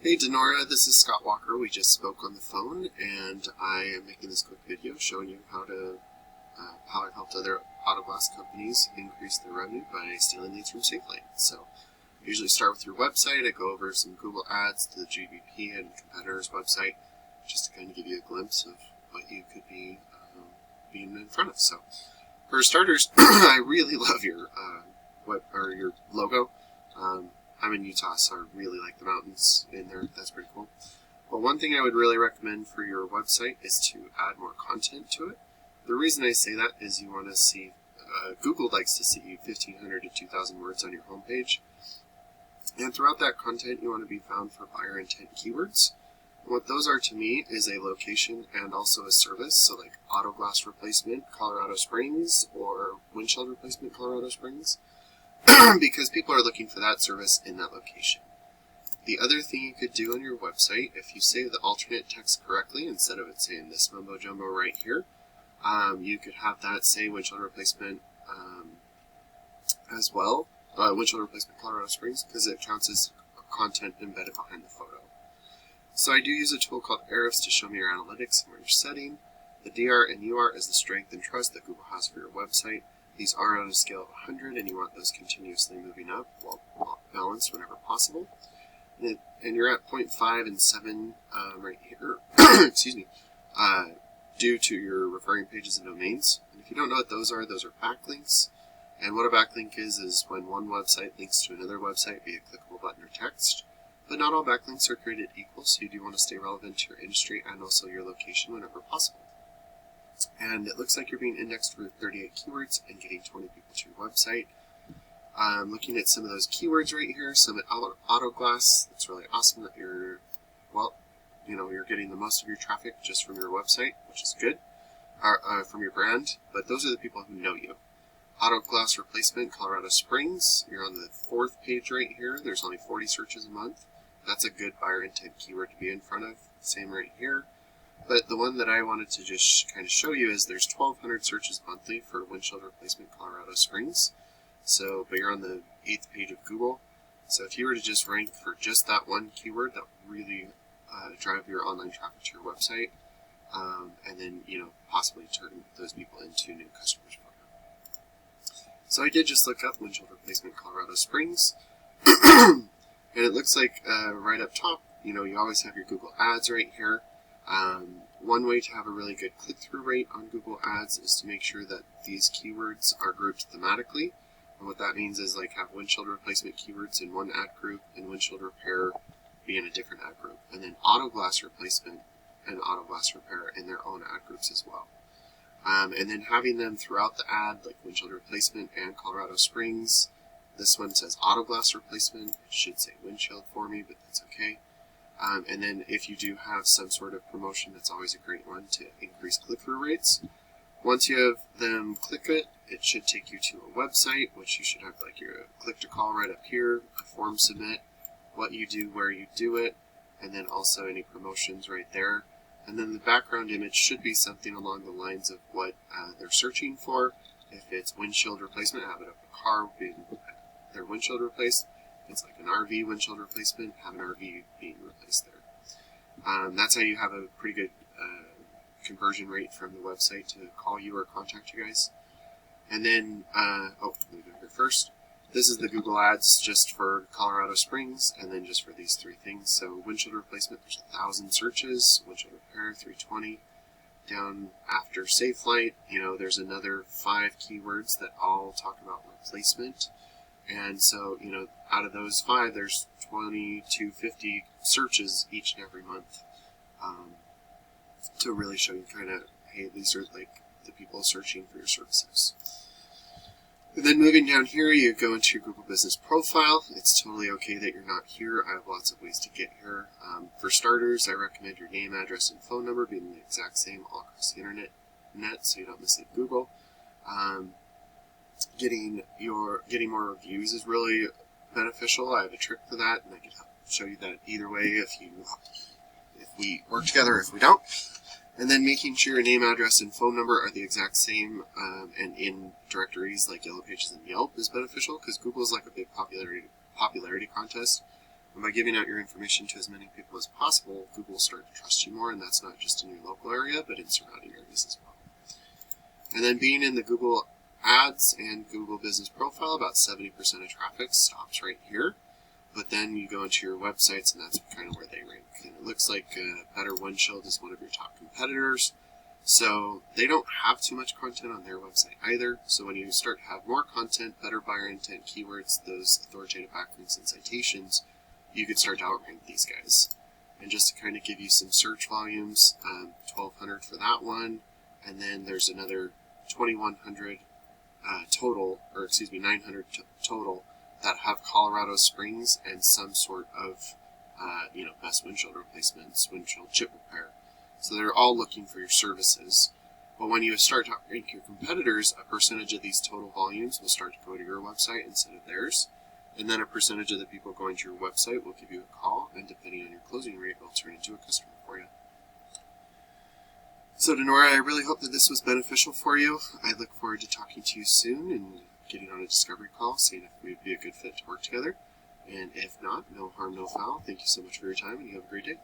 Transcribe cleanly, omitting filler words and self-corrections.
Hey Denora, this is Scott Walker. We just spoke on the phone, and I am making this quick video showing you how I've helped other auto glass companies increase their revenue by stealing leads from SafeLight. So, I usually start with your website. I go over some Google ads to the GBP and competitors' website, just to kind of give you a glimpse of what you could be being in front of. So, for starters, I really love your your logo. I'm in Utah, so I really like the mountains in there. That's pretty cool. But one thing I would really recommend for your website is to add more content to it. The reason I say that is you want to see, Google likes to see 1,500 to 2,000 words on your homepage. And throughout that content, you want to be found for buyer intent keywords. And what those are to me is a location and also a service. So like auto glass replacement, Colorado Springs, or windshield replacement, Colorado Springs. Because people are looking for that service in that location. The other thing you could do on your website, if you save the alternate text correctly, instead of it saying this mumbo jumbo right here, you could have that say windshield replacement as well, windshield replacement Colorado Springs, because it counts as content embedded behind the photo. So I do use a tool called Ahrefs to show me your analytics and where you're setting. The DR and UR is the strength and trust that Google has for your website. These are on a scale of 100, and you want those continuously moving up while balanced whenever possible. And you're at 0.5 and 7 right here, excuse me, due to your referring pages and domains. And if you don't know what those are backlinks. And what a backlink is when one website links to another website via clickable button or text. But not all backlinks are created equal, so you do want to stay relevant to your industry and also your location whenever possible. And it looks like you're being indexed for 38 keywords and getting 20 people to your website. Looking at some of those keywords right here, Summitt auto glass. It's really awesome that you're getting the most of your traffic just from your website, which is good, from your brand. But those are the people who know you. Auto glass replacement, Colorado Springs. You're on the 4th page right here. There's only 40 searches a month. That's a good buyer intent keyword to be in front of. Same right here. But the one that I wanted to just kind of show you is there's 1,200 searches monthly for windshield replacement Colorado Springs. So, but you're on the 8th page of Google. So if you were to just rank for just that one keyword, that would really drive your online traffic to your website, and then possibly turn those people into new customers for you. So I did just look up windshield replacement Colorado Springs, and it looks like right up top, you always have your Google ads right here. One way to have a really good click-through rate on Google Ads is to make sure that these keywords are grouped thematically. And what that means is like have windshield replacement keywords in one ad group and windshield repair be in a different ad group. And then auto glass replacement and auto glass repair in their own ad groups as well. And then having them throughout the ad, like windshield replacement and Colorado Springs. This one says auto glass replacement. It should say windshield for me, but that's okay. And then if you do have some sort of promotion, that's always a great one to increase click-through rates. Once you have them click it, it should take you to a website, which you should have like your click-to-call right up here, a form submit, what you do, where you do it, and then also any promotions right there. And then the background image should be something along the lines of what they're searching for. If it's windshield replacement, have it of a car being their windshield replaced. It's like an RV windshield replacement, have an RV being replaced there. That's how you have a pretty good conversion rate from the website to call you or contact you guys. And then, let me go here first. This is the Google Ads just for Colorado Springs, and then just for these 3 things. So windshield replacement, there's 1,000 searches. Windshield repair, 320. Down after SafeLight, there's another 5 keywords that all talk about replacement. And so, out of those 5, there's 20 to 50 searches each and every month to really show you kind of, hey, these are like the people searching for your services. And then moving down here, you go into your Google Business Profile. It's totally okay that you're not here. I have lots of ways to get here. For starters, I recommend your name, address, and phone number being the exact same all across the internet so you don't miss it Google. Getting more reviews is really beneficial. I have a trick for that, and I can show you that either way if we work together or if we don't. And then making sure your name, address, and phone number are the exact same, and in directories like Yellow Pages and Yelp is beneficial because Google is like a big popularity contest And by giving out your information to as many people as possible, Google will start to trust you more, and that's not just in your local area, but in surrounding areas as well. And then being in the Google Ads and Google Business Profile, about 70% of traffic stops right here. But then you go into your websites, and that's kind of where they rank. And it looks like Better Windshield is one of your top competitors. So they don't have too much content on their website either. So when you start to have more content, better buyer intent keywords, those authoritative backlinks and citations, you could start to outrank these guys. And just to kind of give you some search volumes, 1,200 for that one. And then there's another 2,100 total, or excuse me, 900 total that have Colorado Springs and some sort of, best windshield replacements, windshield chip repair. So they're all looking for your services. But when you start to rank your competitors, a percentage of these total volumes will start to go to your website instead of theirs. And then a percentage of the people going to your website will give you a call, and depending on your closing rate, will turn into a customer for you. So Denora, I really hope that this was beneficial for you. I look forward to talking to you soon and getting on a discovery call, seeing if we'd be a good fit to work together. And if not, no harm, no foul. Thank you so much for your time, and you have a great day.